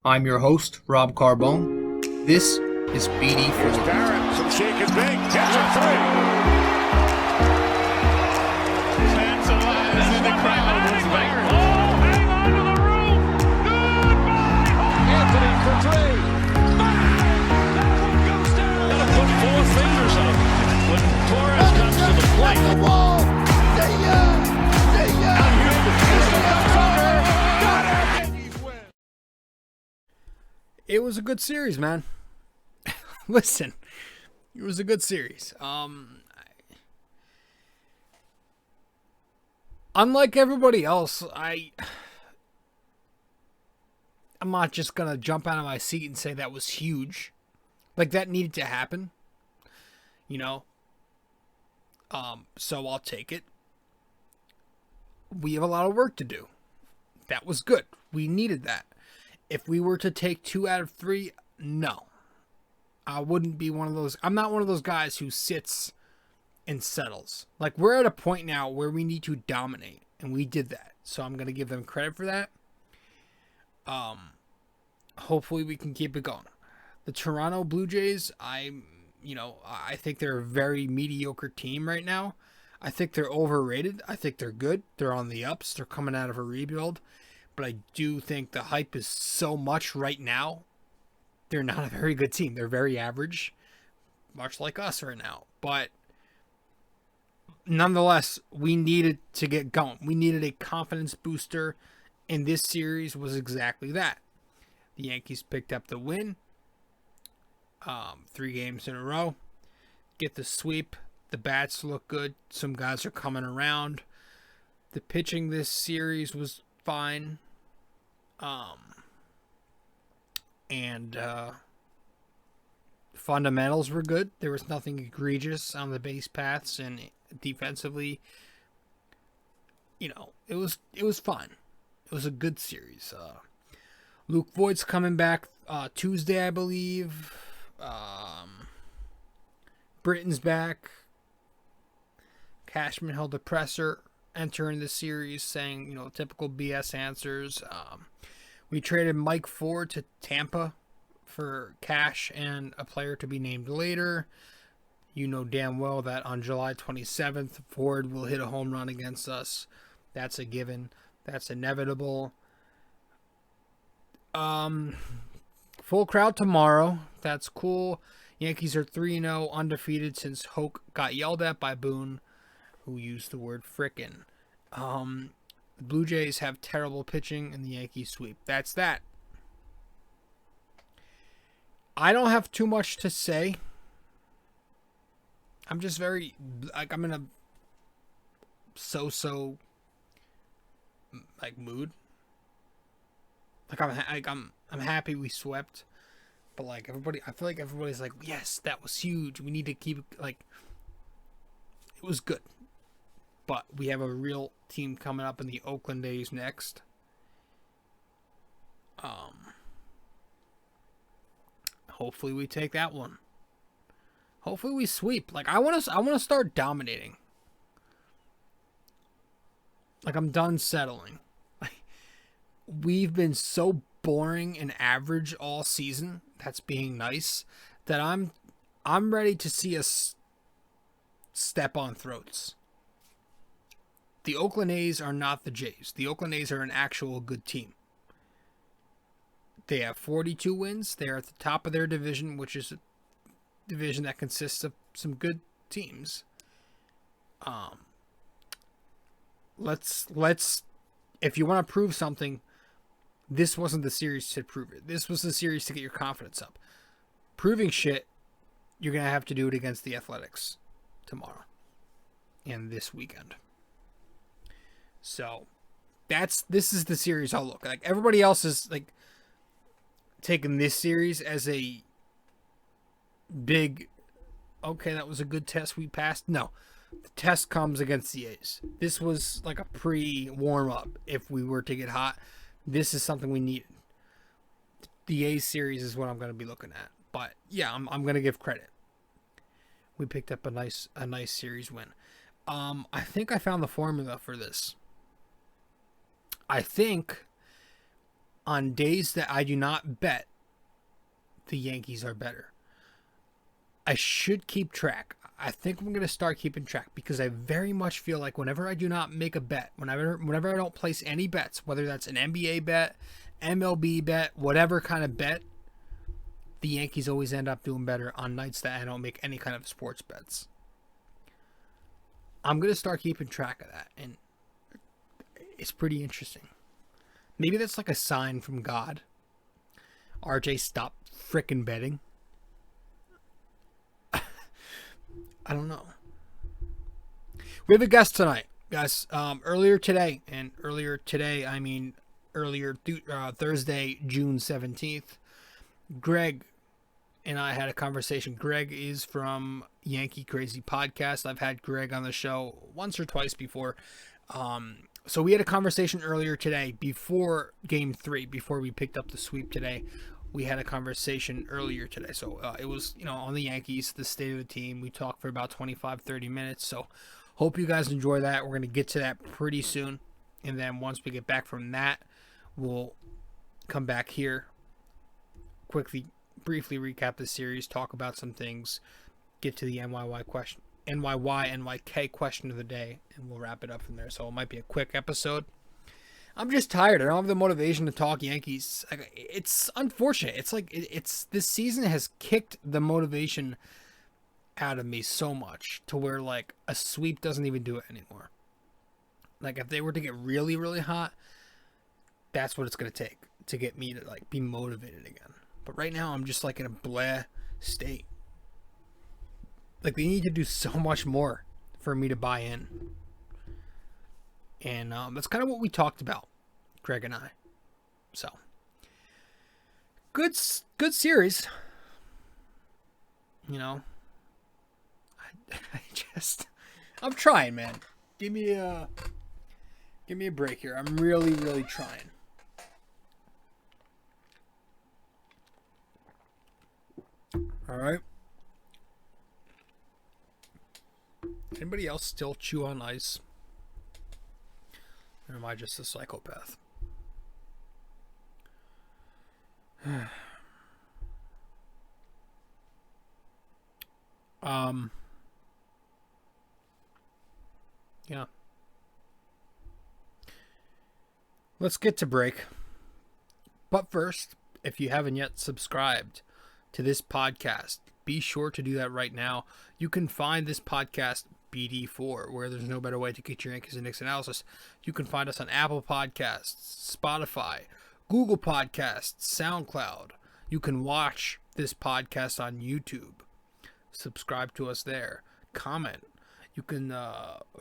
I'm your host, Rob Carbone. This is BD4. Here's Barrett, some shake and bake, gets a three. Stands alive in the crowd. Oh, hang on to the roof. Goodbye. Anthony for three. Bang! That one goes down. Gotta put four fingers up when Torres comes to the plate. The wall. See ya. See ya. Out here, the pistol comes under. Got it. Yankees win. It was a good series, man. Listen, it was a good series. Unlike everybody else, I'm not just gonna jump out of my seat and say that was huge. Like, that needed to happen, you know. So I'll take it. We have a lot of work to do. That was good. We needed that. If we were to take 2 out of 3, no. I wouldn't be one of those. I'm not one of those guys who sits and settles. Like, we're at a point now where we need to dominate, and we did that. So I'm going to give them credit for that. Hopefully we can keep it going. The Toronto Blue Jays, I think they're a very mediocre team right now. I think they're overrated. I think they're good. They're on the ups. They're coming out of a rebuild. But I do think the hype is so much right now. They're not a very good team. They're very average, much like us right now. But nonetheless, we needed to get going. We needed a confidence booster, and this series was exactly that. The Yankees picked up the win, 3 games in a row, get the sweep. The bats look good. Some guys are coming around. The pitching this series was fine. And fundamentals were good. There was nothing egregious on the base paths, and defensively, it was fun. It was a good series. Luke Voigt's coming back Tuesday, I believe. Britton's back. Cashman held a presser entering the series saying, typical BS answers. We traded Mike Ford to Tampa for cash and a player to be named later. You know damn well that on July 27th, Ford will hit a home run against us. That's a given. That's inevitable. Full crowd tomorrow. That's cool. Yankees are 3-0, undefeated since Hoke got yelled at by Boone, who used the word frickin'. The Blue Jays have terrible pitching and the Yankees sweep. That's that. I don't have too much to say. I'm just very, I'm in a so-so mood. I'm happy we swept, but everybody, I feel like everybody's like, yes, that was huge. We need to keep it it was good. But we have a real team coming up in the Oakland A's next. Hopefully we take that one. Hopefully we sweep. I want to start dominating. I'm done settling. We've been so boring and average all season. That's being nice. That I'm ready to see us step on throats. The Oakland A's are not the Jays. The Oakland A's are an actual good team. They have 42 wins. They are at the top of their division, which is a division that consists of some good teams. Let's if you want to prove something, this wasn't the series to prove it. This was the series to get your confidence up. Proving shit, you're going to have to do it against the Athletics tomorrow and this weekend. So, this is the series I'll look like. Everybody else is taking this series as a big, okay, that was a good test we passed. No, the test comes against the A's. This was like a pre-warm up. If we were to get hot, this is something we needed. The A's series is what I'm going to be looking at. But yeah, I'm going to give credit. We picked up a nice series win. I think I found the formula for this. I think on days that I do not bet, the Yankees are better. I should keep track. I think I'm going to start keeping track because I very much feel like whenever I do not make a bet, whenever I don't place any bets, whether that's an NBA bet, MLB bet, whatever kind of bet, the Yankees always end up doing better on nights that I don't make any kind of sports bets. I'm going to start keeping track of that, and it's pretty interesting. Maybe that's like a sign from God. RJ, stop frickin' betting. I don't know. We have a guest tonight, guys. Earlier today, I mean Thursday, June 17th, Greg and I had a conversation. Greg is from Yankee Crazy Podcast. I've had Greg on the show once or twice before. So we had a conversation earlier today before Game 3, before we picked up the sweep today. We had a conversation earlier today. So it was, on the Yankees, the state of the team. We talked for about 25, 30 minutes. So hope you guys enjoy that. We're going to get to that pretty soon. And then once we get back from that, we'll come back here, briefly recap the series, talk about some things, get to the NYK question of the day, and we'll wrap it up from there. So it might be a quick episode. I'm just tired. I don't have the motivation to talk Yankees. It's unfortunate. It's like this season has kicked the motivation out of me so much to where like a sweep doesn't even do it anymore. Like if they were to get really, really hot, that's what it's going to take to get me to like be motivated again. But right now I'm just like in a blah state. Like they need to do so much more for me to buy in. And that's kind of what we talked about, Greg and I. So, good series. I'm trying, man. Give me a break here. I'm really, really trying. All right. Anybody else still chew on ice? Or am I just a psychopath? Yeah. Let's get to break. But first, if you haven't yet subscribed to this podcast, be sure to do that right now. You can find this podcast BD4, where there's no better way to get your Yankees and Knicks analysis. You can find us on Apple Podcasts, Spotify, Google Podcasts, SoundCloud. You can watch this podcast on YouTube. Subscribe to us there. Comment. You can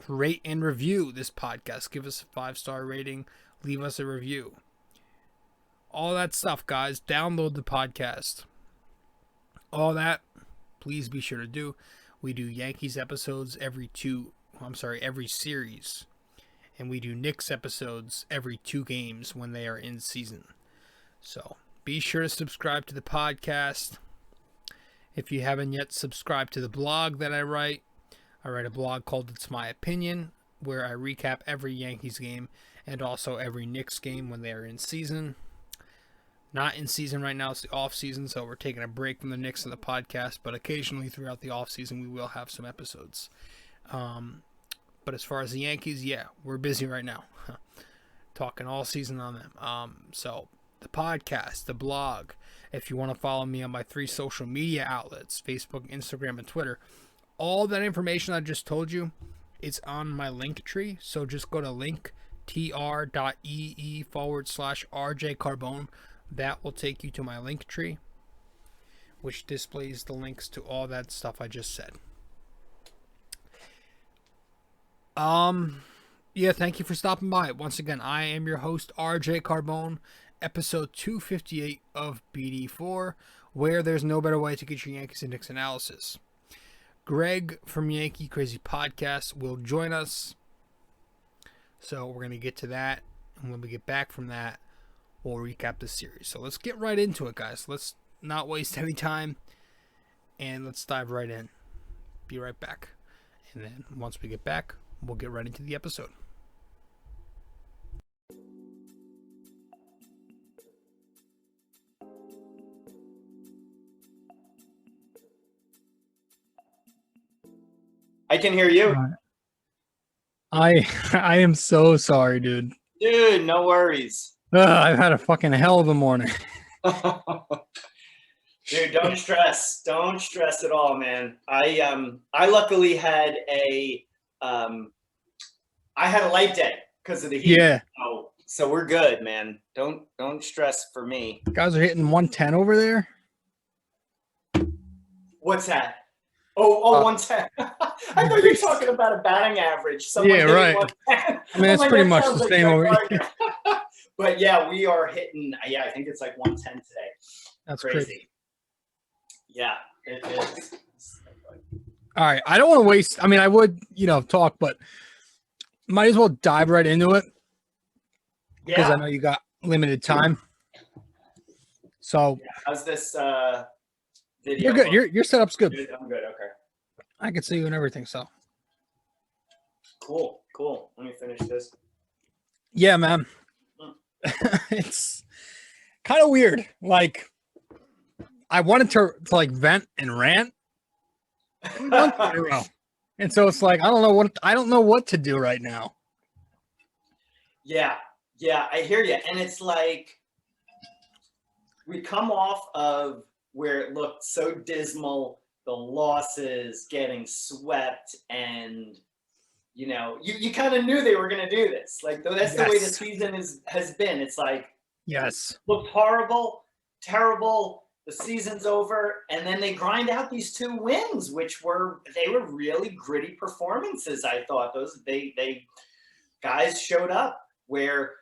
rate and review this podcast. Give us a 5-star rating. Leave us a review. All that stuff, guys. Download the podcast. All that, please be sure to do. We do Yankees episodes every series. And we do Knicks episodes every 2 games when they are in season. So be sure to subscribe to the podcast. If you haven't yet subscribed to the blog that I write a blog called It's My Opinion, where I recap every Yankees game and also every Knicks game when they are in season. Not in season right now, it's the off season, so we're taking a break from the Knicks and the podcast, but occasionally throughout the off season we will have some episodes. But as far as the Yankees, yeah, we're busy right now. Talking all season on them. So the podcast, the blog, if you want to follow me on my 3 social media outlets, Facebook, Instagram, and Twitter, all that information I just told you is on my Linktree. So just go to linktr.ee/rjcarbone. That will take you to my Linktree, which displays the links to all that stuff I just said. Yeah, thank you for stopping by. Once again, I am your host, RJ Carbone, episode 258 of BD4, where there's no better way to get your Yankees and Knicks analysis. Greg from Yankee Crazy Podcast will join us. So we're going to get to that. And when we get back from that, we'll recap the series. So let's get right into it, guys. Let's not waste any time. And let's dive right in. Be right back. And then once we get back, we'll get right into the episode. I can hear you. I am so sorry, dude. Dude, no worries. I've had a fucking hell of a morning. Dude, don't stress. Don't stress at all, man. I luckily had a light day because of the heat. Yeah. So we're good, man. Don't stress for me. Guys are hitting 110 over there. What's that? 110. I thought you were talking about a batting average. Someone Yeah, hitting right. 110. I mean, it's like, pretty that much sounds the like same Greg over Gardner. But yeah, we are hitting. Yeah, I think it's like 110 today. That's Crazy. crazy. Yeah, it is. All right. I don't want to waste. I mean, I would, talk, but might as well dive right into it because I know you got limited time. So how's this video? you're good. Your setup's good. I'm good. Okay. I can see you and everything. So Cool. Let me finish this. yeah, man. It's kind of weird. Like I wanted to like vent and rant. And so it's like I don't know what to do right now. Yeah, I hear you. And it's like we come off of where it looked so dismal, the losses, getting swept, and you kind of knew they were going to do this. Like that's the way the season has been. It's like looked horrible, terrible. The season's over, and then they grind out these 2 wins, which were really gritty performances. I thought they guys showed up where,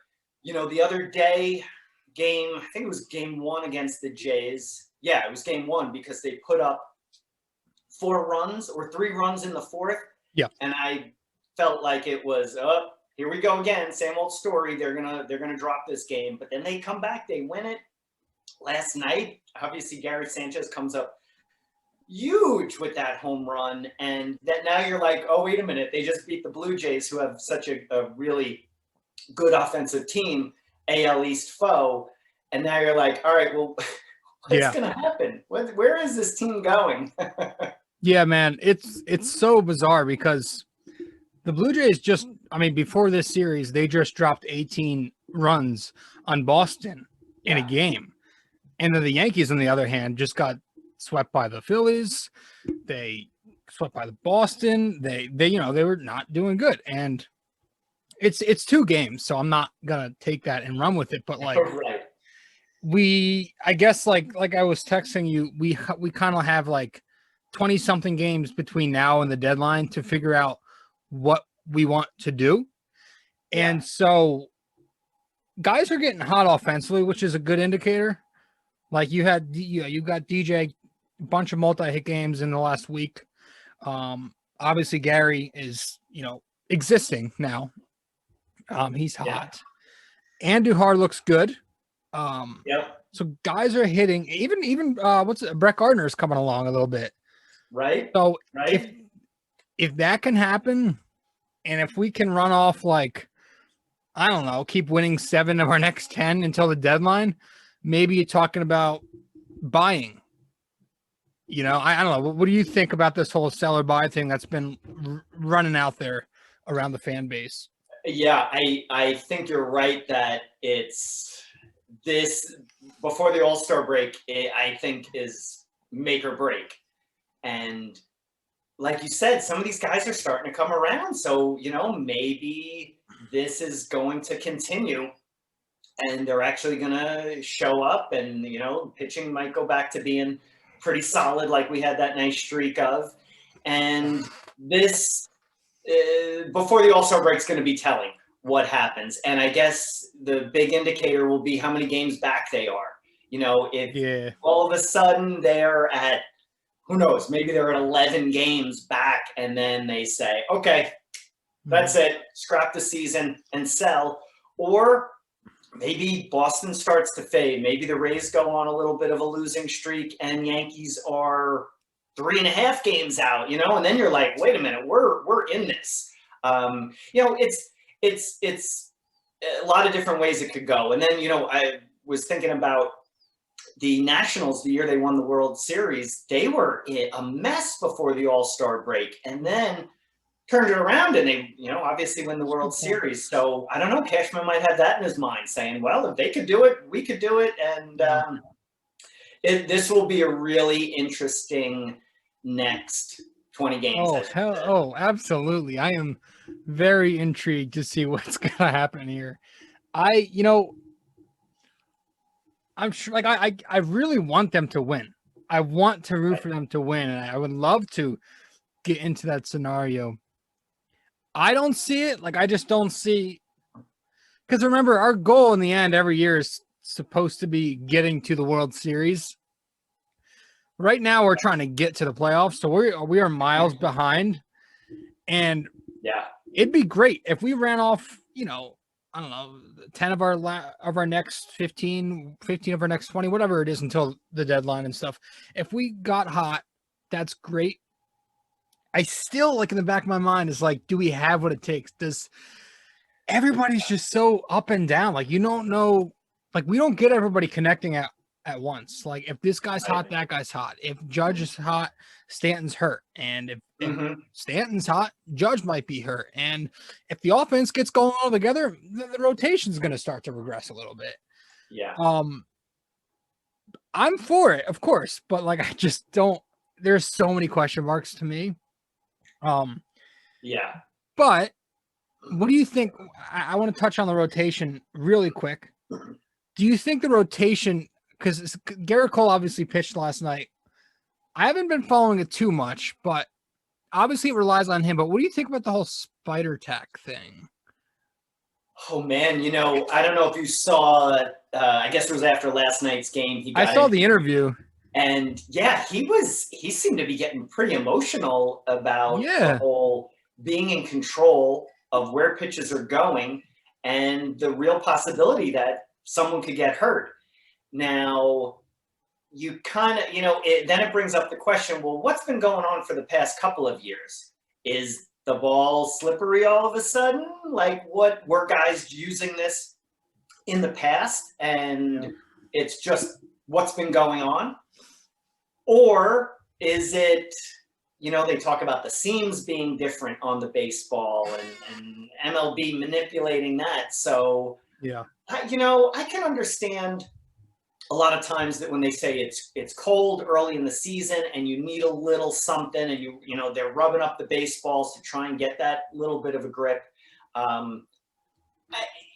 the other day I think it was game 1 against the Jays. Yeah, it was game 1 because they put up 4 runs or 3 runs in the 4th. Yeah. And I felt like it was, here we go again. Same old story. They're going to drop this game, but then they come back, they win it. Last night, obviously, Gerrit Sanchez comes up huge with that home run. And that now you're like, oh, wait a minute. They just beat the Blue Jays, who have such a really good offensive team, AL East foe. And now you're like, all right, well, what's going to happen? Where is this team going? Yeah, man. It's so bizarre because the Blue Jays before this series, they just dropped 18 runs on Boston in a game. And then the Yankees, on the other hand, just got swept by the Phillies. They swept by the Boston. They were not doing good. And it's 2 games, so I'm not gonna take that and run with it. But like, I guess like I was texting you, we kind of have like 20 something games between now and the deadline to figure out what we want to do. Yeah. And so guys are getting hot offensively, which is a good indicator. Like you got DJ, a bunch of multi-hit games in the last week. Obviously Gary is, existing now. He's hot. Andujar looks good. So guys are hitting. Even Brett Gardner is coming along a little bit. Right. So if that can happen, and if we can run off like, I don't know, keep winning 7 of our next 10 until the deadline, maybe you're talking about buying. I don't know. What do you think about this whole sell or buy thing that's been running out there around the fan base? Yeah, I think you're right that it's this before the All-Star break, I think is make or break. And like you said, some of these guys are starting to come around. So, maybe this is going to continue and they're actually going to show up and, pitching might go back to being pretty solid like we had that nice streak of. And this, before the All-Star break, is going to be telling what happens. And I guess the big indicator will be how many games back they are. If all of a sudden they're at, who knows, maybe they're at 11 games back and then they say, okay, that's it, scrap the season and sell. Or maybe Boston starts to fade. Maybe the Rays go on a little bit of a losing streak and Yankees are 3.5 games out, and then you're like, wait a minute, we're in this. It's a lot of different ways it could go. And then, I was thinking about the Nationals, the year they won the World Series. They were a mess before the All-Star break. And then turned it around and they, obviously win the World Series. So I don't know, Cashman might have that in his mind saying, well, if they could do it, we could do it. And this will be a really interesting next 20 games. Absolutely. I am very intrigued to see what's going to happen here. I'm sure, like, I really want them to win. I want to root for them to win, and I would love to get into that scenario. I don't see it. Like, I just don't see, because remember, our goal in the end every year is supposed to be getting to the World Series. Right now, we're trying to get to the playoffs, so we are miles behind. And it'd be great if we ran off, I don't know, 10 of our next 15 of our next 20, whatever it is until the deadline and stuff. If we got hot, that's great. I still, like, in the back of my mind is like, do we have what it takes? Everybody's just so up and down. Like, you don't know, like, we don't get everybody connecting at once. Like, if this guy's hot, that guy's hot. If Judge is hot, Stanton's hurt. And if Stanton's hot, Judge might be hurt. And if the offense gets going all together, the rotation's going to start to regress a little bit. Yeah. I'm for it, of course, but, like, I just don't. There's so many question marks to me. But what do you think? I want to touch on the rotation really quick. Do you think the rotation, because Gerrit Cole obviously pitched last night, I haven't been following it too much, but obviously it relies on him. But what do you think about the whole spider tack thing? Oh man, I don't know if you saw. I guess it was after last night's game. I saw the interview. And he seemed to be getting pretty emotional about the whole being in control of where pitches are going and the real possibility that someone could get hurt. Now, you kind of, then it brings up the question, well, what's been going on for the past couple of years? Is the ball slippery all of a sudden? Like, what were guys using this in the past and it's just what's been going on? Or is it, they talk about the seams being different on the baseball and MLB manipulating that. So, I can understand a lot of times that when they say it's cold early in the season and you need a little something and they're rubbing up the baseballs to try and get that little bit of a grip.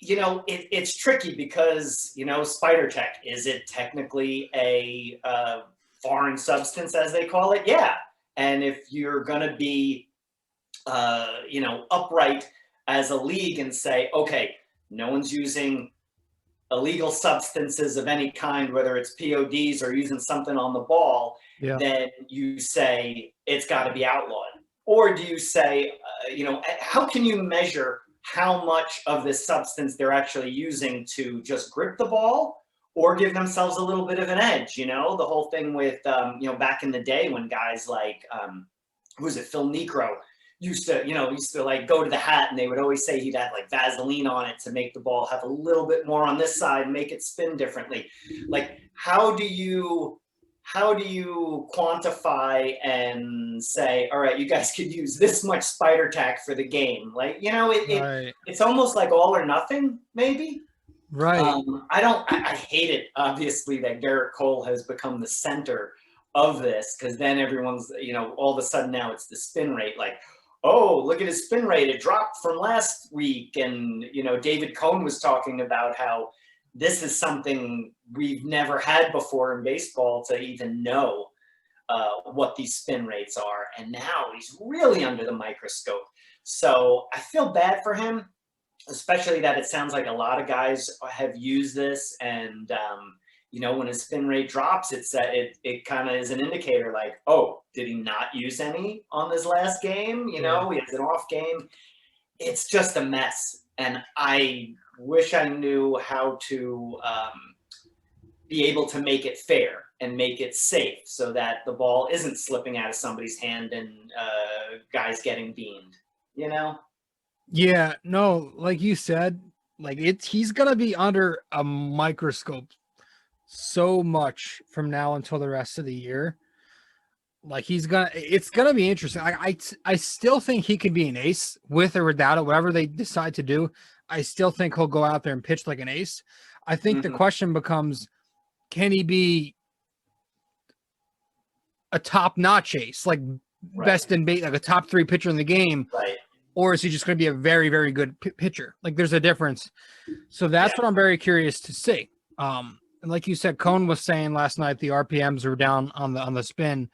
It's tricky because, spider tack, is it technically a foreign substance, as they call it? Yeah. And if you're going to be, upright as a league and say, okay, no one's using illegal substances of any kind, whether it's PODs or using something on the ball, then you say it's got to be outlawed. Or do you say, how can you measure how much of this substance they're actually using to just grip the ball or give themselves a little bit of an edge? The whole thing with, back in the day when guys like, who was it, Phil Necro, used to like go to the hat and they would always say he'd have like Vaseline on it to make the ball have a little bit more on this side and make it spin differently. Like, how do you quantify and say, all right, you guys could use this much spider tack for the game? Like, it's almost like all or nothing, maybe. Right. I hate it, obviously, that Gerrit Cole has become the center of this, because then everyone's, all of a sudden now it's the spin rate. Like, oh, look at his spin rate. It dropped from last week. And, David Cohn was talking about how this is something we've never had before in baseball to even know what these spin rates are. And now he's really under the microscope. So I feel bad for him, especially that it sounds like a lot of guys have used this. And, when his spin rate drops, it kind of is an indicator like, oh, did he not use any on this last game? He has an off game. It's just a mess. And I wish I knew how to be able to make it fair and make it safe so that the ball isn't slipping out of somebody's hand and guys getting beamed, Yeah, no, like you said, like he's going to be under a microscope so much from now until the rest of the year. Like it's gonna be interesting. I still think he could be an ace with or without it, whatever they decide to do. I still think he'll go out there and pitch like an ace. I think the question becomes, can he be a top-notch ace, like best in base, like a top 3 pitcher in the game, Right. or is he just going to be a very, very good pitcher? Like there's a difference. So that's what I'm very curious to see. And like you said, Cone was saying last night, the RPMs are down on the spin.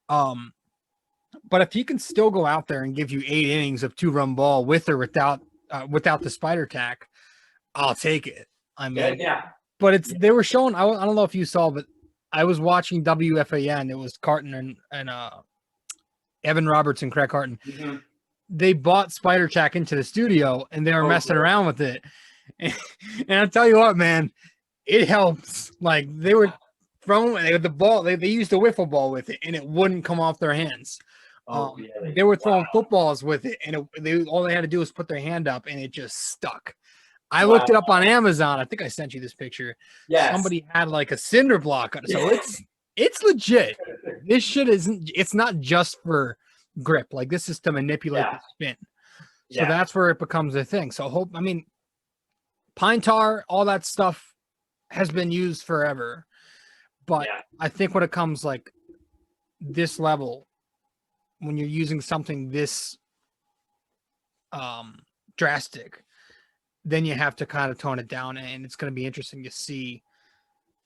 But if he can still go out there and give you 8 innings of 2-run ball with or without the spider tack, I'll take it. I mean, but they were showing, I don't know if you saw, but I was watching WFAN. It was Carton and Evan Roberts and Craig Carton. Mm-hmm. They bought spider tack into the studio and they were messing around with it. And I'll tell you what, man, it helps. Like they were throwing the ball, they used a wiffle ball with it and it wouldn't come off their hands. Really? They were throwing footballs with it and all they had to do was put their hand up and it just stuck. I looked it up on Amazon. I think I sent you this picture. Yes. Somebody had like a cinder block on it. So it's legit. This shit it's not just for grip. Like this is to manipulate the spin. So that's where it becomes a thing. So pine tar, all that stuff has been used forever. But I think when it comes like this level, when you're using something this drastic, then you have to kind of tone it down, and it's going to be interesting to see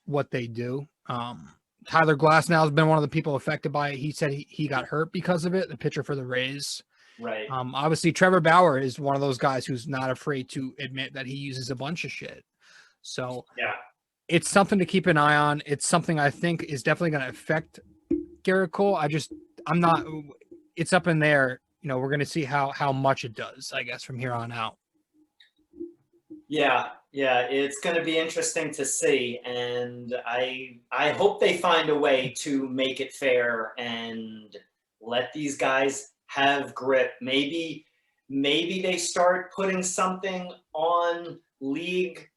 what they do. Tyler Glasnow has been one of the people affected by it. He said he got hurt because of it, the pitcher for the Rays. Right. Obviously, Trevor Bauer is one of those guys who's not afraid to admit that he uses a bunch of shit. So it's something to keep an eye on. It's something I think is definitely going to affect Gerrit Cole. I'm not – it's up in there. You know, we're going to see how much it does, I guess, from here on out. Yeah, it's going to be interesting to see, and I hope they find a way to make it fair and let these guys have grip. Maybe they start putting something on league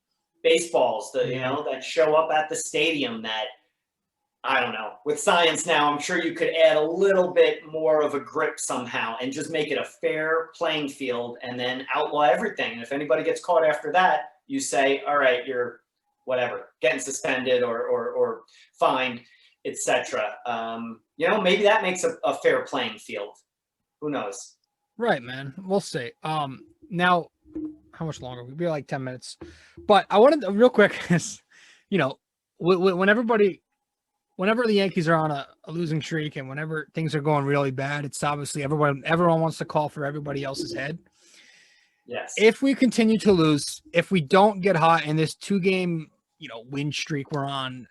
baseballs that show up at the stadium that, I don't know, with science now, I'm sure you could add a little bit more of a grip somehow and just make it a fair playing field and then outlaw everything. And if anybody gets caught after that, you say, all right, you're whatever, getting suspended or fined, etc. Maybe that makes a fair playing field. Who knows? Right, man. We'll see. Now, how much longer? We'll be like 10 minutes. But I wanted to, real quick, whenever the Yankees are on a losing streak and whenever things are going really bad, it's obviously everyone wants to call for everybody else's head. Yes. If we continue to lose, if we don't get hot and this 2-game, win streak we're on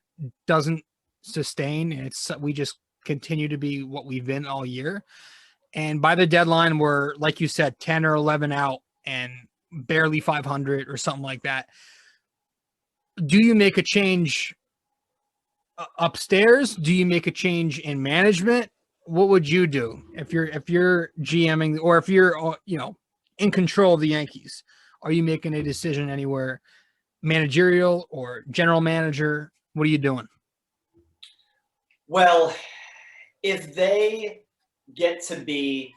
doesn't sustain, and we just continue to be what we've been all year. And by the deadline, we're, like you said, 10 or 11 out and barely 500 or something like that. Do you make a change upstairs? Do you make a change in management? What would you do if you're GMing, or if you're in control of the Yankees? Are you making a decision anywhere, managerial or general manager? What are you doing? Well, if they get to be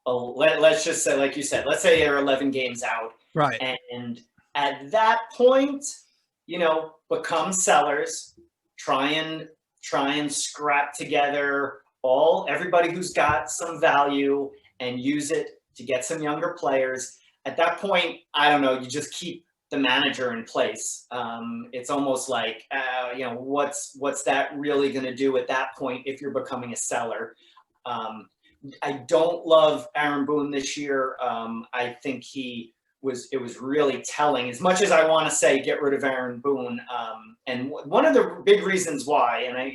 let's just say, like you said, let's say they're 11 games out, right, and at that point, become sellers. Try and scrap together everybody who's got some value and use it to get some younger players. At that point, I don't know, you just keep the manager in place. It's almost like, what's that really going to do at that point if you're becoming a seller? I don't love Aaron Boone this year. I think it was really telling. As much as I want to say get rid of Aaron Boone, and one of the big reasons why, and I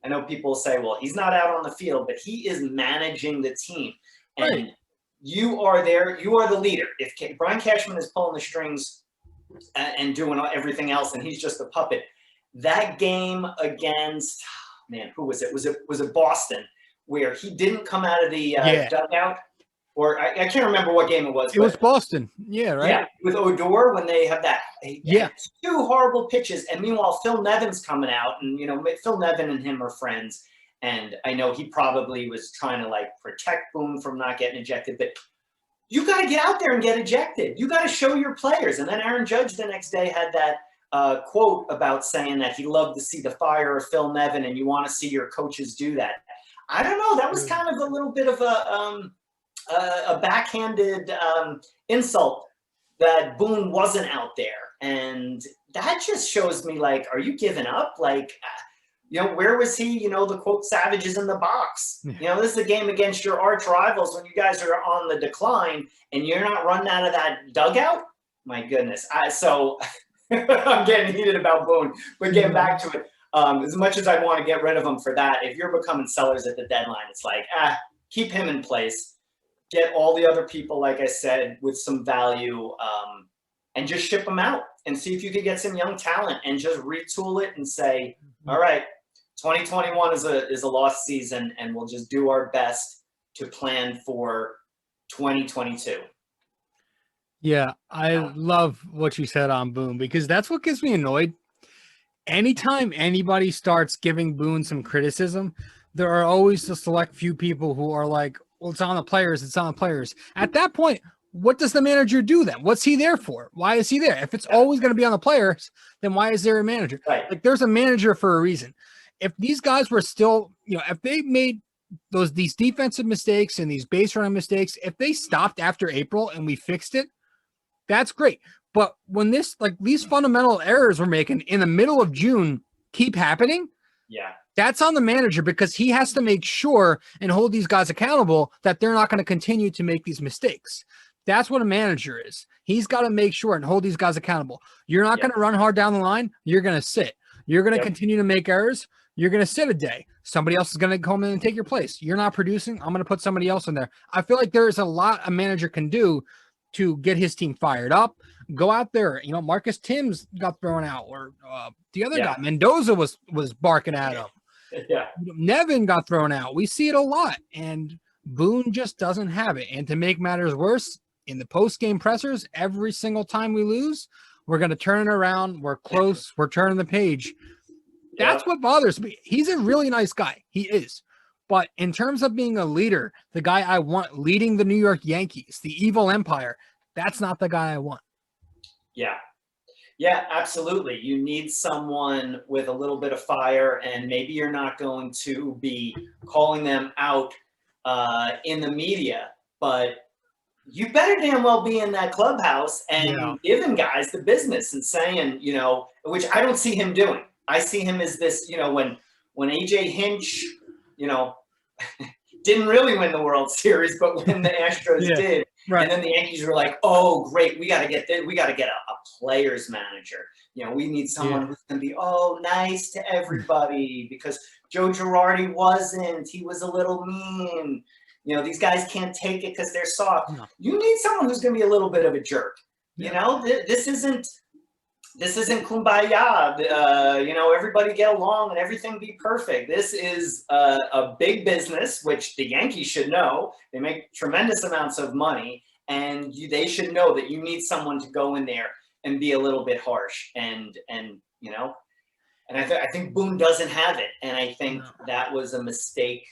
know people say, well, he's not out on the field, but he is managing the team, and right. You are there. You are the leader. If Brian Cashman is pulling the strings and doing everything else, and he's just a puppet. That game against, who was it? Was it Boston, where he didn't come out of the dugout? Or I can't remember what game it was. It was Boston. Yeah, right? Yeah, with Odor when they have that. Yeah. 2 horrible pitches. And meanwhile, Phil Nevin's coming out. And, Phil Nevin and him are friends. And I know he probably was trying to like protect Boone from not getting ejected, but you got to get out there and get ejected. You got to show your players. And then Aaron Judge the next day had that quote about saying that he loved to see the fire of Phil Nevin, and you want to see your coaches do that. I don't know. That was kind of a little bit of a backhanded insult that Boone wasn't out there. And that just shows me, like, are you giving up? Like, where was he? The quote, "Savage is in the box." This is a game against your arch rivals when you guys are on the decline and you're not running out of that dugout. My goodness. So I'm getting heated about Boone, but getting back to it, as much as I want to get rid of him for that, if you're becoming sellers at the deadline, it's like, keep him in place. Get all the other people, like I said, with some value, and just ship them out and see if you could get some young talent and just retool it and say, all right, 2021 is a lost season, and we'll just do our best to plan for 2022. Yeah, I love what you said on Boone, because that's what gets me annoyed. Anytime anybody starts giving Boone some criticism, there are always the select few people who are like, well, it's on the players. It's on the players. At that point, what does the manager do then? What's he there for? Why is he there? If it's always going to be on the players, then why is there a manager? Right. Like, there's a manager for a reason. If these guys were still, if they made these defensive mistakes and these base running mistakes, if they stopped after April and we fixed it, that's great. But when these fundamental errors we're making in the middle of June keep happening, that's on the manager, because he has to make sure and hold these guys accountable that they're not going to continue to make these mistakes. That's what a manager is. He's got to make sure and hold these guys accountable. You're not going to run hard down the line. You're going to sit. You're going to continue to make errors. You're going to sit a day. Somebody else is going to come in and take your place. You're not producing. I'm going to put somebody else in there. I feel like there's a lot a manager can do to get his team fired up. Go out there. Marcus Timms got thrown out, or the other guy, Mendoza, was barking at him. Nevin got thrown out. We see it a lot, and Boone just doesn't have it. And to make matters worse, in the post-game pressers, every single time we lose, we're going to turn it around. We're close. We're turning the page. That's what bothers me. He's a really nice guy. He is. But in terms of being a leader, the guy I want leading the New York Yankees, the evil empire, that's not the guy I want. Yeah, absolutely. You need someone with a little bit of fire, and maybe you're not going to be calling them out in the media, but you better damn well be in that clubhouse and giving guys the business and saying, which I don't see him doing. I see him as this, when AJ Hinch, didn't really win the World Series, but when the Astros did, and then the Yankees were like, "Oh, great, we got to get a players manager. We need someone who's going to be nice to everybody, because Joe Girardi wasn't. He was a little mean. These guys can't take it because they're soft. No. You need someone who's going to be a little bit of a jerk. This isn't kumbaya. Everybody get along and everything be perfect. This is a big business, which the Yankees should know. They make tremendous amounts of money, and they should know that you need someone to go in there and be a little bit harsh. And I think Boone doesn't have it, and I think that was a mistake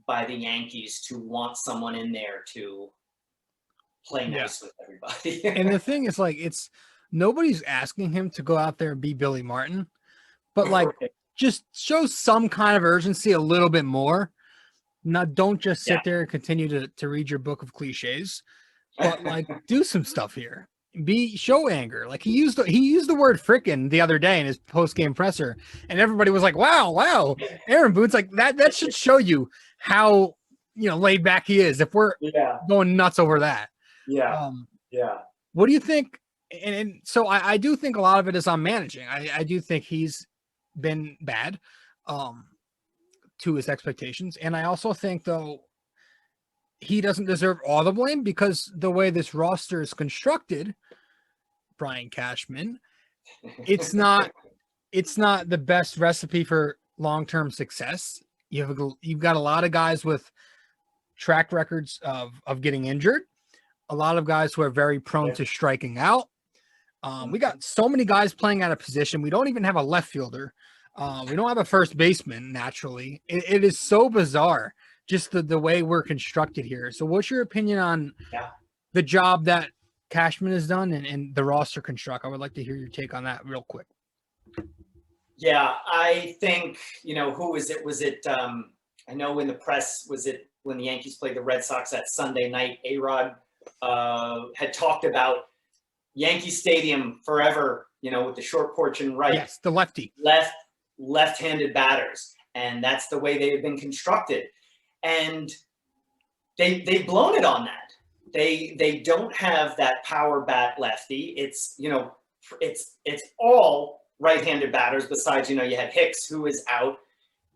by the Yankees to want someone in there to play nice with everybody. And the thing is, nobody's asking him to go out there and be Billy Martin, but just show some kind of urgency a little bit more. Don't just sit there and continue to read your book of cliches, but do some stuff here. Show anger. He used the word frickin' the other day in his post-game presser, and everybody was like, wow, Aaron Boone's that should show you how laid back he is if we're going nuts over that. What do you think? And so I do think a lot of it is on managing. I do think he's been bad to his expectations. And I also think, though, he doesn't deserve all the blame, because the way this roster is constructed, Brian Cashman, it's not the best recipe for long-term success. You've got a lot of guys with track records of getting injured, a lot of guys who are very prone to striking out. We got so many guys playing out of position. We don't even have a left fielder. We don't have a first baseman, naturally. It is so bizarre, just the way we're constructed here. So what's your opinion on the job that Cashman has done and the roster construct? I would like to hear your take on that real quick. Yeah, I think, who was it? Was it, I know in the press, was it when the Yankees played the Red Sox that Sunday night, A-Rod had talked about Yankee Stadium forever, with the short porch and right. Yes, the lefty. Left-handed batters. And that's the way they have been constructed. And they've blown it on that. They don't have that power bat lefty. It's, it's all right-handed batters besides, you had Hicks, who is out.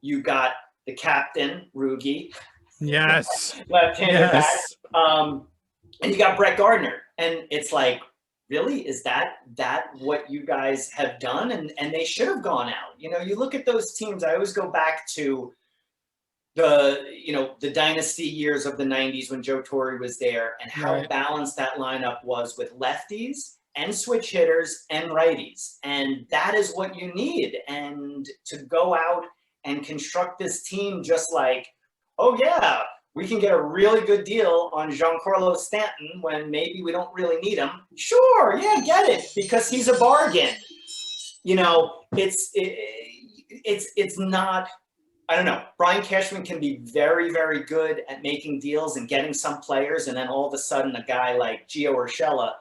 You got the captain, Rugi. Yes. Left-handed bat. And you got Brett Gardner. And it's like, really? Is that what you guys have done? And they should have gone out. You look at those teams. I always go back to the dynasty years of the 90s when Joe Torre was there and how balanced that lineup was with lefties and switch hitters and righties. And that is what you need. And to go out and construct this team just like, oh yeah, we can get a really good deal on Giancarlo Stanton when maybe we don't really need him. Sure, yeah, get it, because he's a bargain. It's not, I don't know. Brian Cashman can be very, very good at making deals and getting some players, and then all of a sudden a guy like Gio Urshela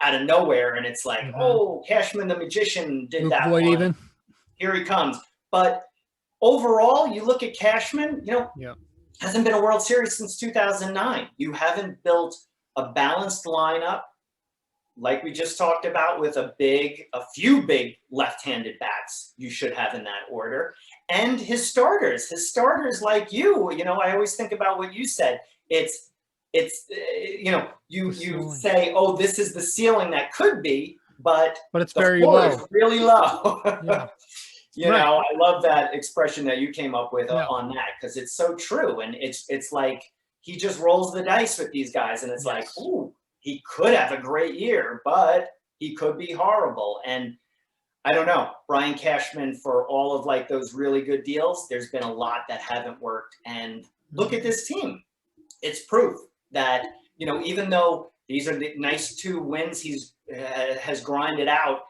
out of nowhere, and it's like, oh, Cashman the magician did that one. Even. Here he comes. But overall, you look at Cashman, hasn't been a World Series since 2009. You haven't built a balanced lineup like we just talked about with a few big left-handed bats you should have in that order. And his starters like you, I always think about what you said. You say, oh, this is the ceiling that could be, but it's very low. Is really low. Yeah. I love that expression that you came up with on that, because it's so true. And it's like he just rolls the dice with these guys, and it's like, ooh, he could have a great year, but he could be horrible. And I don't know, Brian Cashman, for all of like those really good deals, there's been a lot that haven't worked. And look at this team. It's proof that, even though these are the nice 2 wins he's has grinded out,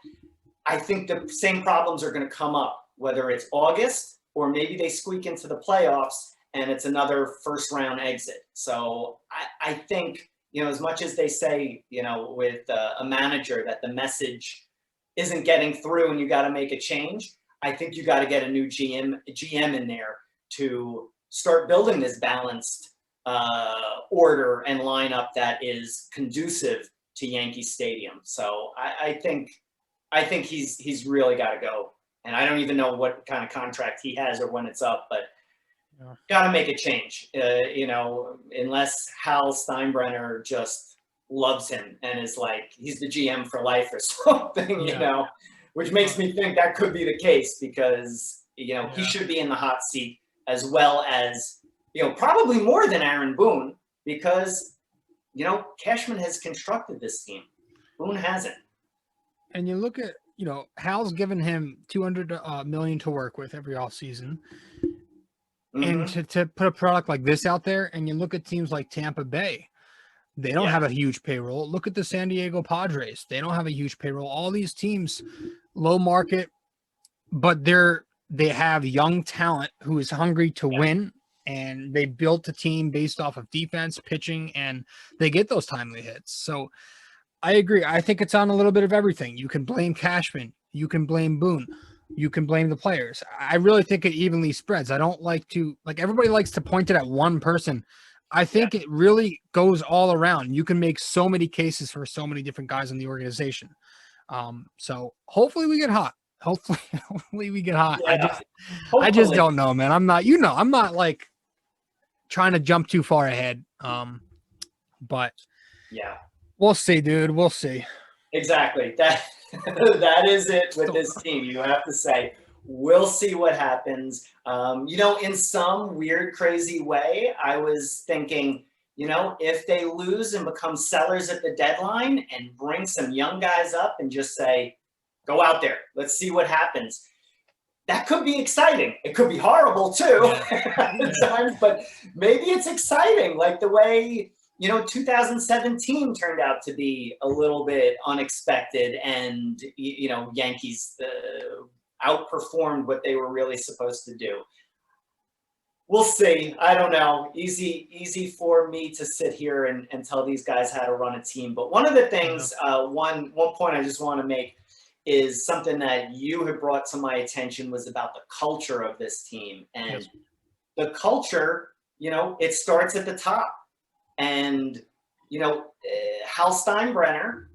I think the same problems are going to come up, whether it's August or maybe they squeak into the playoffs and it's another first-round exit. So I think, as much as they say, with a manager that the message isn't getting through and you got to make a change, I think you got to get a new GM in there to start building this balanced order and lineup that is conducive to Yankee Stadium. So I think he's really got to go. And I don't even know what kind of contract he has or when it's up, but got to make a change, unless Hal Steinbrenner just loves him and is like, he's the GM for life or something, which makes me think that could be the case because, he should be in the hot seat as well as, probably more than Aaron Boone because, Cashman has constructed this team. Boone hasn't. And you look at, Hal's given him $200 million to work with every offseason. And to put a product like this out there, and you look at teams like Tampa Bay, they don't have a huge payroll. Look at the San Diego Padres. They don't have a huge payroll. All these teams, low market, but they have young talent who is hungry to win, and they built a team based off of defense, pitching, and they get those timely hits. So I agree. I think it's on a little bit of everything. You can blame Cashman. You can blame Boone. You can blame the players. I really think it evenly spreads. I don't like to, everybody likes to point it at one person. I think it really goes all around. You can make so many cases for so many different guys in the organization. So hopefully we get hot. Hopefully we get hot. Yeah. I just don't know, man. I'm not like trying to jump too far ahead. But yeah, we'll see, dude. We'll see. Exactly. That is it with this team. You have to say, we'll see what happens. In some weird, crazy way, I was thinking, if they lose and become sellers at the deadline and bring some young guys up and just say, go out there, let's see what happens. that could be exciting. It could be horrible too at times, but maybe it's exciting, like the way, 2017 turned out to be a little bit unexpected, and, Yankees outperformed what they were really supposed to do. We'll see. I don't know. Easy for me to sit here and tell these guys how to run a team. But one of the things, one point I just want to make is something that you had brought to my attention was about the culture of this team. And the culture, it starts at the top. And, Hal Steinbrenner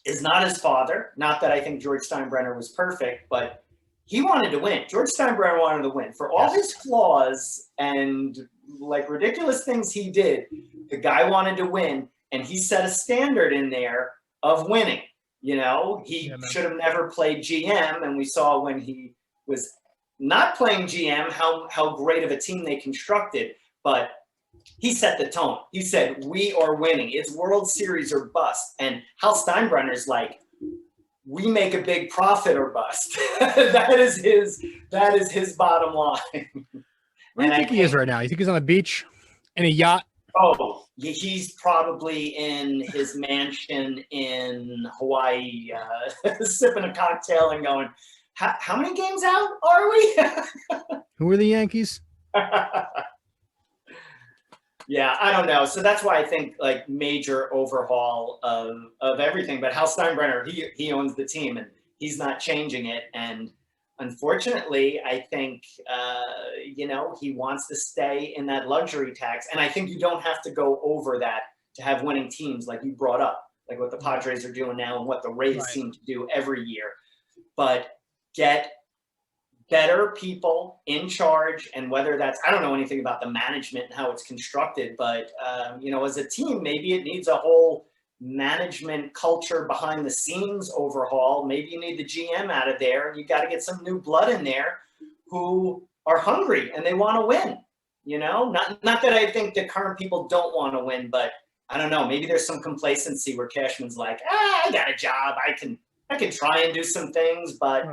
is not his father. Not that I think George Steinbrenner was perfect, but he wanted to win. George Steinbrenner wanted to win. For all his flaws and like ridiculous things he did, the guy wanted to win, and he set a standard in there of winning. He should have never played GM, and we saw when he was not playing GM how great of a team they constructed. But he set the tone. He said, "We are winning. It's World Series or bust." And Hal Steinbrenner's like, "We make a big profit or bust." that is his bottom line. Where do you think he is right now? You think he's on the beach in a yacht? Oh, he's probably in his mansion in Hawaii, sipping a cocktail and going, how many games out are we? Who are the Yankees? Yeah, I don't know. So that's why I think like major overhaul of everything. But Hal Steinbrenner, he owns the team and he's not changing it. And unfortunately, I think, he wants to stay in that luxury tax. And I think you don't have to go over that to have winning teams like you brought up, like what the Padres are doing now and what the Rays seem to do every year. But get better people in charge, and whether that's, I don't know anything about the management and how it's constructed, but, as a team, maybe it needs a whole management culture behind the scenes overhaul. Maybe you need the GM out of there, and you got to get some new blood in there who are hungry and they want to win. Not that I think the current people don't want to win, but I don't know. Maybe there's some complacency where Cashman's like, I got a job. I can try and do some things, but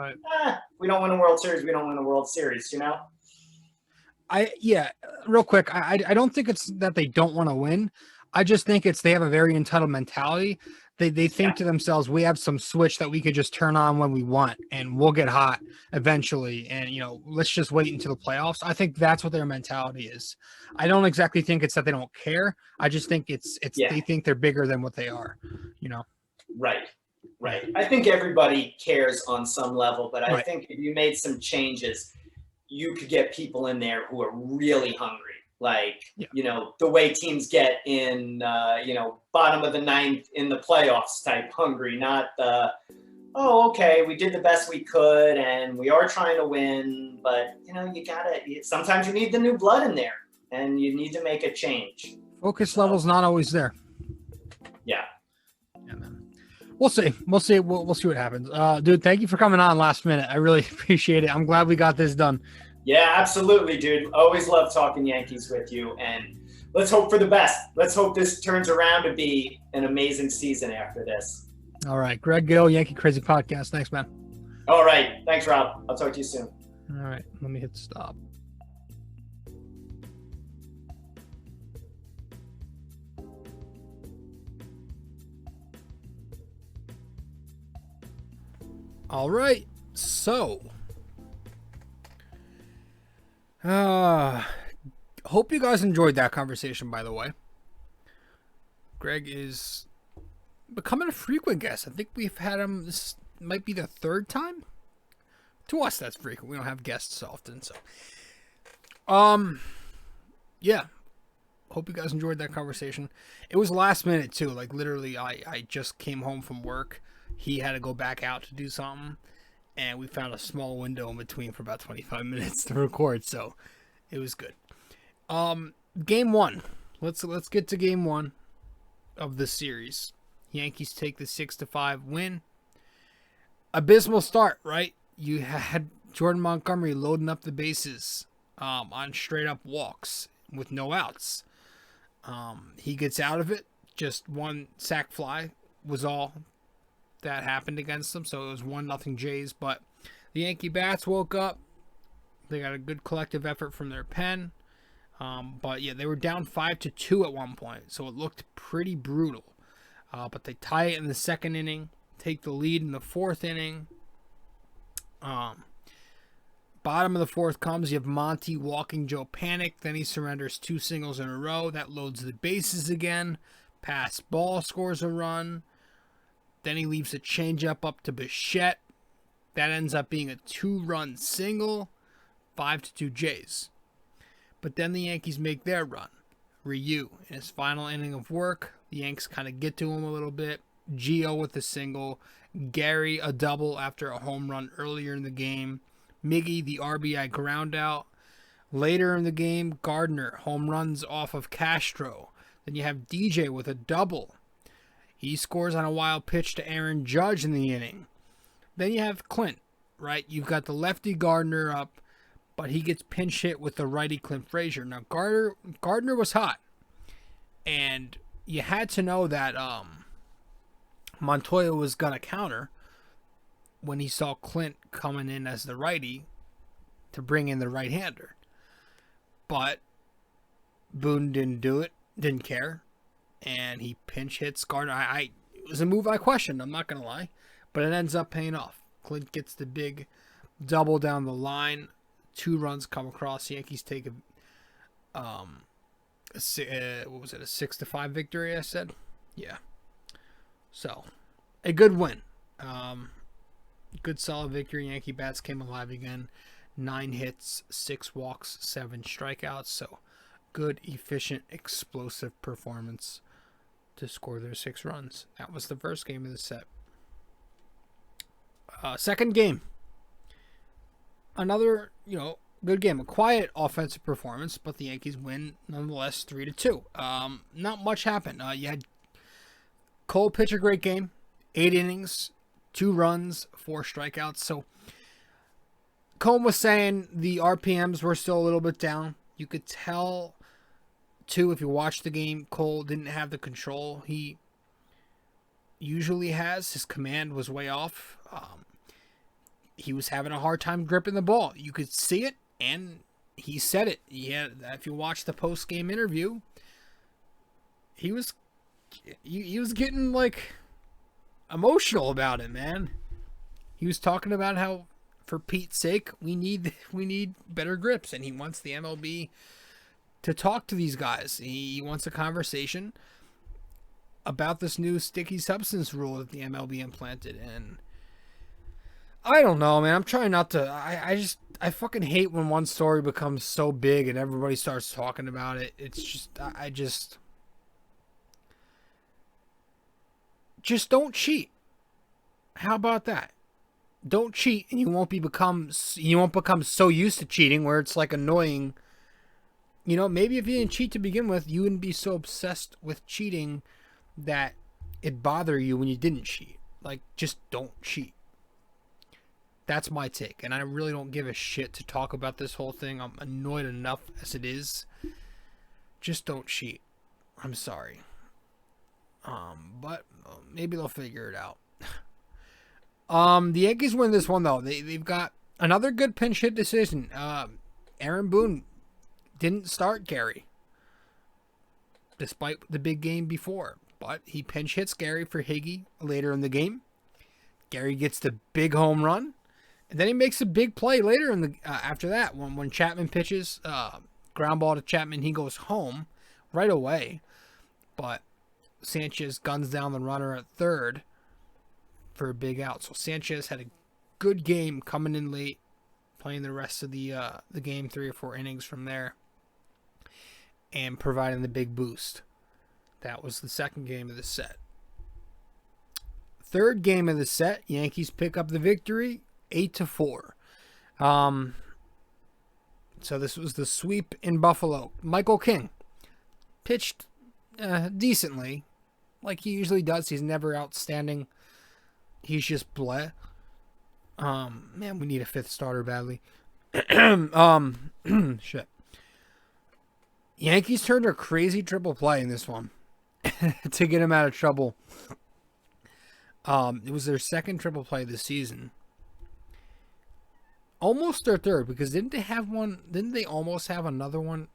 we don't win a World Series. We don't win a World Series, Real quick. I don't think it's that they don't want to win. I just think they have a very entitled mentality. They think to themselves, we have some switch that we could just turn on when we want, and we'll get hot eventually. And, let's just wait until the playoffs. I think that's what their mentality is. I don't exactly think it's that they don't care. I just think they think they're bigger than what they are, Right. I think everybody cares on some level, but I think if you made some changes, you could get people in there who are really hungry. Like, the way teams get in, bottom of the ninth in the playoffs type hungry, not okay, we did the best we could and we are trying to win, but, sometimes you need the new blood in there and you need to make a change. Focus level's not always there. Yeah. Yeah, man. We'll see. We'll see what happens. Dude, thank you for coming on last minute. I really appreciate it. I'm glad we got this done. Yeah, absolutely, dude. Always love talking Yankees with you, and let's hope for the best. Let's hope this turns around to be an amazing season after this. All right. Greg Gill, Yankee Crazy Podcast. Thanks, man. All right. Thanks, Rob. I'll talk to you soon. All right. Let me hit stop. All right. So, hope you guys enjoyed that conversation, by the way. Greg is becoming a frequent guest. I think we've had him, this might be the third time. To us, that's frequent. We don't have guests often, so. Yeah. Hope you guys enjoyed that conversation. It was last minute, too. Like, literally, I just came home from work. He had to go back out to do something, and we found a small window in between for about 25 minutes to record, so it was good. Game one. Let's get to game one of the series. Yankees take the 6-5 win. Abysmal start, right? You had Jordan Montgomery loading up the bases on straight up walks with no outs. He gets out of it. Just one sac fly was all that happened against them, so it was 1-0 Jays, but The Yankee bats woke up. They got a good collective effort from their pen. But yeah, they were down 5-2 at one point, so it looked pretty brutal. But they tie it in the second inning, take the lead in the fourth inning. Bottom of the fourth comes, you have Monty walking Joe Panic. Then he surrenders 2 singles in a row. That loads the bases again. Pass ball scores a run. Then he leaves a changeup up to Bichette. That ends up being a 2-run single. 5-2 Jays. But then the Yankees make their run. Ryu, in his final inning of work, the Yanks kind of get to him a little bit. Gio with a single. Gary a double after a home run earlier in the game. Miggy the RBI ground out. Later in the game, Gardner home runs off of Castro. Then you have DJ with a double. He scores on a wild pitch to Aaron Judge in the inning. Then you have Clint, right? You've got the lefty Gardner up, but he gets pinch hit with the righty Clint Frazier. Now, Gardner was hot, and you had to know that Montoya was going to counter when he saw Clint coming in as the righty to bring in the right-hander. But Boone didn't do it, didn't care, and he pinch hits Gardner. It was a move I questioned, I'm not going to lie, but it ends up paying off. Clint gets the big double down the line. 2 runs come across. The Yankees take a 6-5 victory, I said? Yeah. So, a good win. Good solid victory. Yankee bats came alive again. 9 hits, 6 walks, 7 strikeouts. So, good, efficient, explosive performance to score their 6 runs. That was the first game of the set. Second game. Another, good game. A quiet offensive performance, but the Yankees win nonetheless 3-2. Not much happened. You had Cole pitch a great game. 8 innings, 2 runs, 4 strikeouts. So Cole was saying the RPMs were still a little bit down. You could tell, too, if you watch the game, Cole didn't have the control he usually has. His command was way off. He was having a hard time gripping the ball. You could see it, and he said it. If you watch the post-game interview, he was getting emotional about it, man. He was talking about how, for Pete's sake, we need better grips, and he wants the MLB to talk to these guys. He wants a conversation about this new sticky substance rule that the MLB implanted, and I don't know, man. I'm trying not to. I fucking hate when one story becomes so big and everybody starts talking about it. It's just, just don't cheat. How about that? Don't cheat, and you won't become so used to cheating where it's annoying. Maybe if you didn't cheat to begin with, you wouldn't be so obsessed with cheating that it'd bother you when you didn't cheat. Just don't cheat. That's my take, and I really don't give a shit to talk about this whole thing. I'm annoyed enough as it is. Just don't cheat. I'm sorry. But maybe they'll figure it out. The Yankees win this one, though. They've got another good pinch hit decision. Aaron Boone didn't start Gary, despite the big game before, but he pinch hits Gary for Higgy later in the game. Gary gets the big home run. And then he makes a big play later in the after that when Chapman pitches, ground ball to Chapman, he goes home right away. But Sanchez guns down the runner at third for a big out. So Sanchez had a good game coming in late, playing the rest of the game, 3 or 4 innings from there, and providing the big boost. That was the second game of the set. Third game of the set, Yankees pick up the victory. 8-4. So this was the sweep in Buffalo. Michael King pitched decently, like he usually does. He's never outstanding. He's just bleh. Man, we need a 5th starter badly. Shit. Yankees turned a crazy triple play in this one to get him out of trouble. It was their second triple play this season. almost their third, because didn't they almost have another one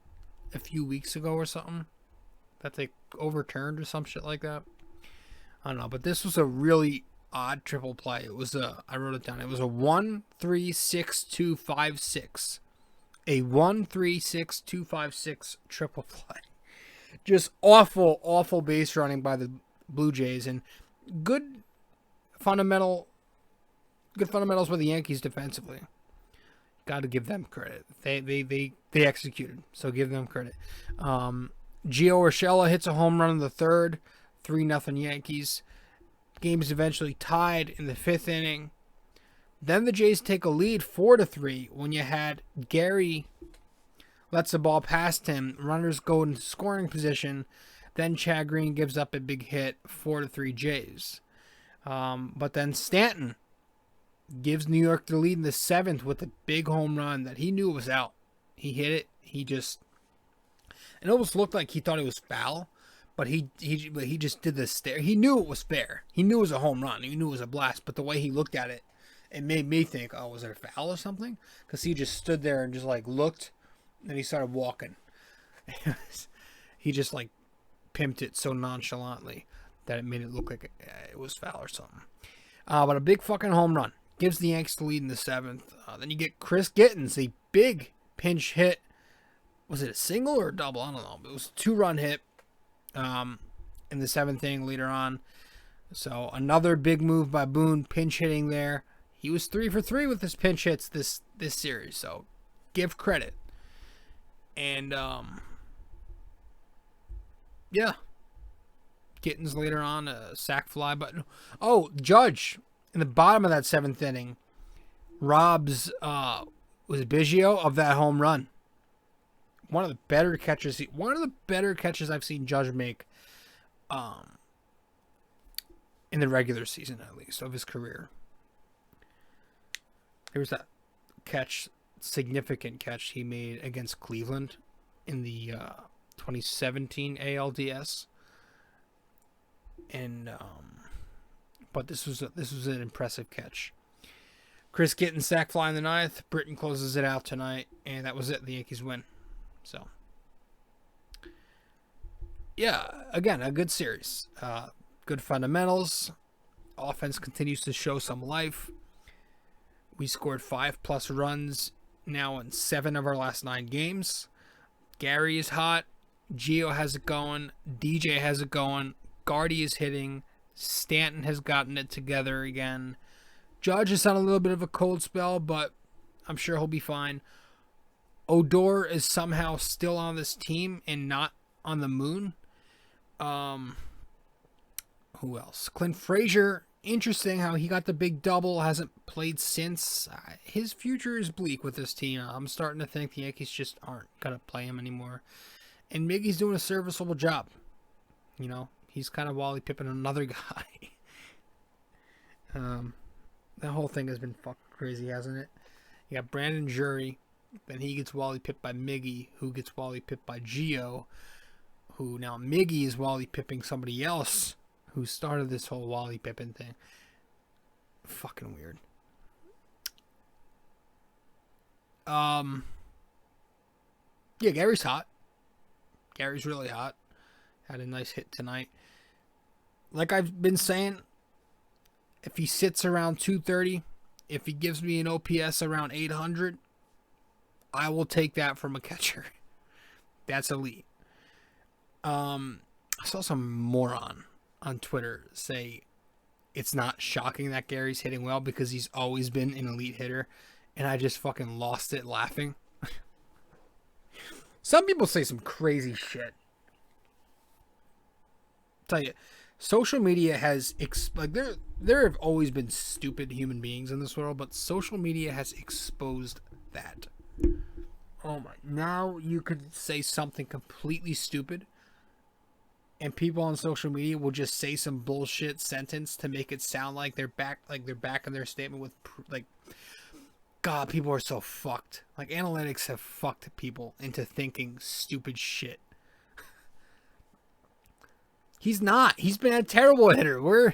a few weeks ago or something that they overturned or some shit like that? I don't know, but this was a really odd triple play. It was I wrote it down. It was a 1-3-6-2-5-6. A 1-3-6-2-5-6 triple play. Just awful base running by the Blue Jays, and good fundamentals by the Yankees defensively. Got to give them credit. They executed, so give them credit. Gio Urshela hits a home run in the third, 3-0 Yankees. Game's eventually tied in the fifth inning. Then the Jays take a lead 4-3 when you had Gary lets the ball past him. Runners go into scoring position. Then Chad Green gives up a big hit, 4-3 Jays. But then Stanton gives New York the lead in the seventh with a big home run that he knew was out. He hit it. It almost looked like he thought it was foul, but he just did the stare. He knew it was fair. He knew it was a home run. He knew it was a blast. But the way he looked at it, it made me think, oh, was it a foul or something? Because he just stood there and just like looked, and he started walking. He just like pimped it so nonchalantly that it made it look like it was foul or something. But a big fucking home run gives the Yanks the lead in the seventh. Then you get Chris Gittins, a big pinch hit. Was it a single or a double? I don't know. It was a 2-run hit in the seventh inning later on. So another big move by Boone, pinch hitting there. He was 3 for 3 with his pinch hits this series. So give credit. And yeah. Gittins later on, a sac fly. But Judge in the bottom of that seventh inning robs was it Biggio of that home run. One of the better catches I've seen Judge make in the regular season, at least, of his career. There was that significant catch he made against Cleveland in the 2017 ALDS. And but this was an impressive catch. Chris Gittins sac fly in the ninth. Britton closes it out tonight, and that was it. The Yankees win. So, yeah, again, a good series. Good fundamentals. Offense continues to show some life. We scored 5+ runs now in 7 of our last 9 games. Gary is hot. Gio has it going. DJ has it going. Gardy is hitting. Stanton has gotten it together again. Judge is on a little bit of a cold spell, but I'm sure he'll be fine. Odor is somehow still on this team and not on the moon. Who else? Clint Frazier. Interesting how he got the big double. Hasn't played since. His future is bleak with this team. I'm starting to think the Yankees just aren't going to play him anymore. And Miggy's doing a serviceable job. You know, he's kind of Wally Pippin, another guy. That whole thing has been fucking crazy, hasn't it? You got Brandon Jury. Then he gets Wally pipped by Miggy, who gets Wally pipped by Gio, who now Miggy is Wally pipping somebody else who started this whole Wally Pippin thing. Fucking weird. Yeah, Gary's hot. Gary's really hot. Had a nice hit tonight. Like I've been saying, if he sits around 230, if he gives me an OPS around 800, I will take that from a catcher. That's elite. I saw some moron on Twitter say it's not shocking that Gary's hitting well because he's always been an elite hitter, and I just fucking lost it laughing. Some people say some crazy shit. Tell you, social media has there have always been stupid human beings in this world, but social media has exposed that. Oh my! Now you could say something completely stupid, and people on social media will just say some bullshit sentence to make it sound like they're back in their statement with like. God, people are so fucked. Like, analytics have fucked people into thinking stupid shit. He's not. He's been a terrible hitter.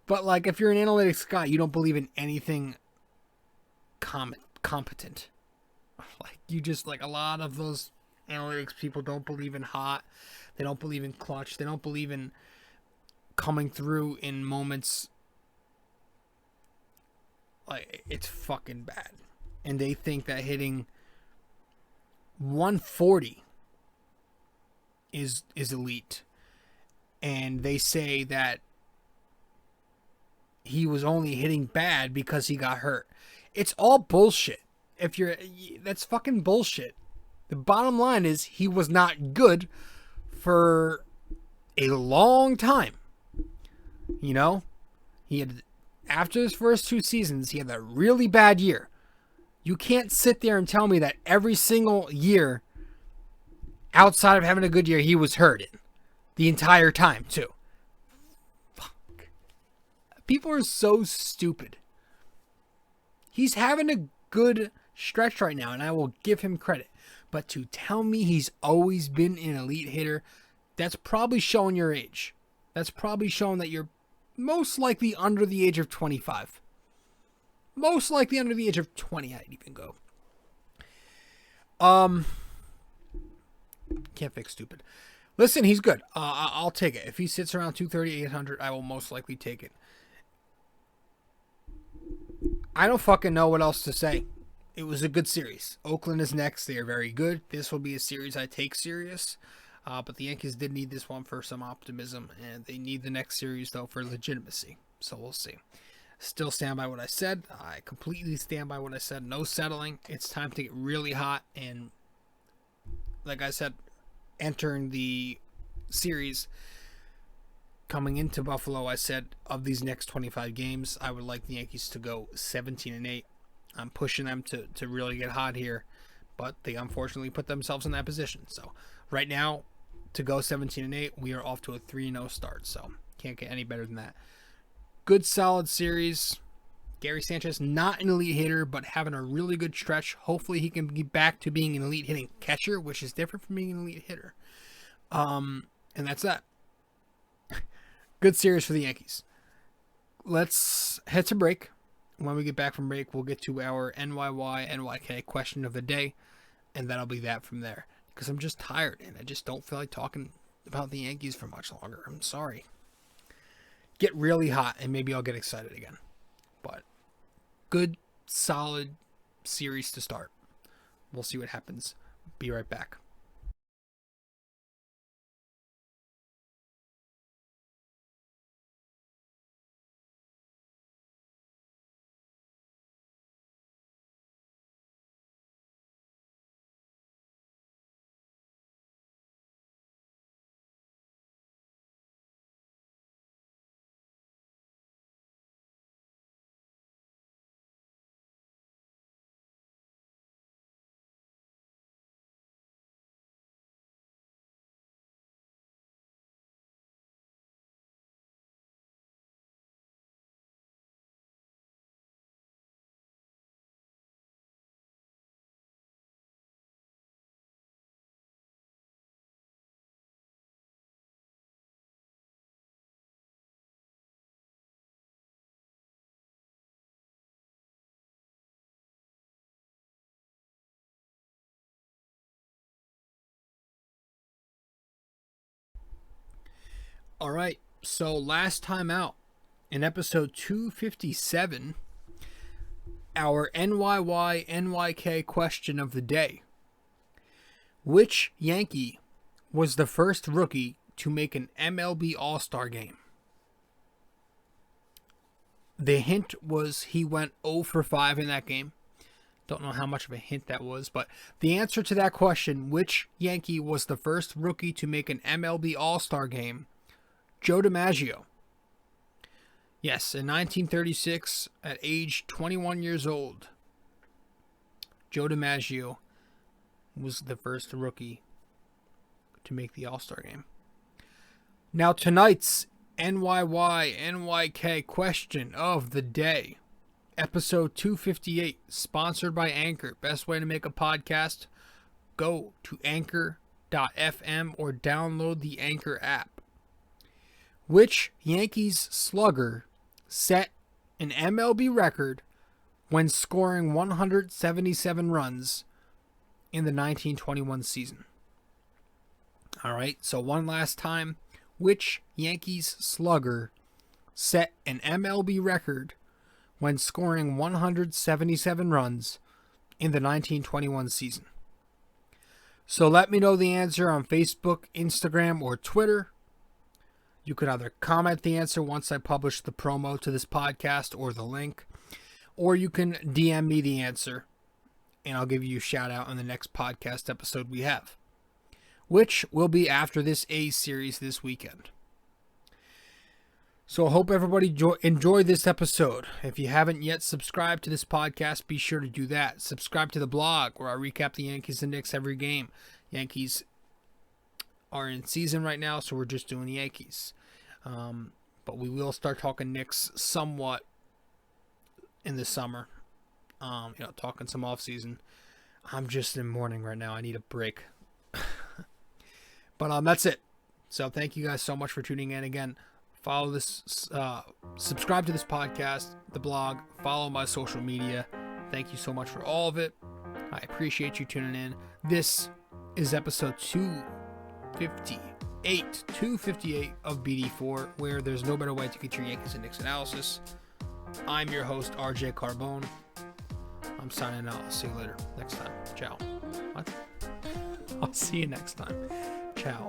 But like, if you're an analytics guy, you don't believe in anything competent. Like, you just, like, a lot of those analytics people don't believe in hot. They don't believe in clutch. They don't believe in coming through in moments. Like, it's fucking bad. And they think that hitting 140 is elite. And they say that he was only hitting bad because he got hurt. It's all bullshit. That's fucking bullshit. The bottom line is he was not good for a long time. You know, after his first 2 seasons, he had a really bad year. You can't sit there and tell me that every single year outside of having a good year, he was hurt the entire time too. Fuck. People are so stupid. He's having a good stretch right now, and I will give him credit. But to tell me he's always been an elite hitter, that's probably showing your age. That's probably showing that you're most likely under the age of 25. Most likely under the age of 20, I'd even go. Can't fix stupid. Listen, he's good. I'll take it. If he sits around 230, 800, I will most likely take it. I don't fucking know what else to say. It was a good series. Oakland is next. They are very good. This will be a series I take serious. But the Yankees did need this one for some optimism, and they need the next series, though, for legitimacy. So we'll see. Still stand by what I said. I completely stand by what I said. No settling. It's time to get really hot. And like I said, entering the series, coming into Buffalo, I said of these next 25 games, I would like the Yankees to go 17-8. I'm pushing them to really get hot here, but they unfortunately put themselves in that position. So right now, to go 17-8, we are off to a 3-0 start. So can't get any better than that. Good, solid series. Gary Sanchez, not an elite hitter, but having a really good stretch. Hopefully he can get back to being an elite hitting catcher, which is different from being an elite hitter. And that's that. Good series for the Yankees. Let's head to break. When we get back from break, we'll get to our NYY, NYK question of the day, and that'll be that from there. Because I'm just tired, and I just don't feel like talking about the Yankees for much longer. I'm sorry. Get really hot, and maybe I'll get excited again. But good, solid series to start. We'll see what happens. Be right back. All right, so last time out, in episode 257, our NYY, NYK question of the day. Which Yankee was the first rookie to make an MLB All-Star game? The hint was he went 0 for 5 in that game. Don't know how much of a hint that was, but the answer to that question, which Yankee was the first rookie to make an MLB All-Star game? Joe DiMaggio. Yes, in 1936, at age 21 years old, Joe DiMaggio was the first rookie to make the All-Star game. Now tonight's NYY, NYK question of the day. Episode 258, sponsored by Anchor. Best way to make a podcast, go to anchor.fm or download the Anchor app. Which Yankees slugger set an MLB record when scoring 177 runs in the 1921 season. All right, so one last time, which Yankees slugger set an MLB record when scoring 177 runs in the 1921 season? So let me know the answer on Facebook, Instagram, or Twitter. You could either comment the answer once I publish the promo to this podcast or the link, or you can DM me the answer, and I'll give you a shout out on the next podcast episode we have, which will be after this A's series this weekend. So I hope everybody enjoyed this episode. If you haven't yet subscribed to this podcast, be sure to do that. Subscribe to the blog where I recap the Yankees and Knicks every game. Yankees are in season right now, so we're just doing the Yankees. But we will start talking Knicks somewhat in the summer. Talking some off season. I'm just in mourning right now. I need a break. But that's it. So thank you guys so much for tuning in again. Follow this, subscribe to this podcast, the blog, follow my social media. Thank you so much for all of it. I appreciate you tuning in. This is episode 258 of BD4, where there's no better way to get your Yankees and Knicks analysis. I'm your host, RJ Carbone. I'm signing out. I'll see you later. Next time. Ciao. What? I'll see you next time. Ciao.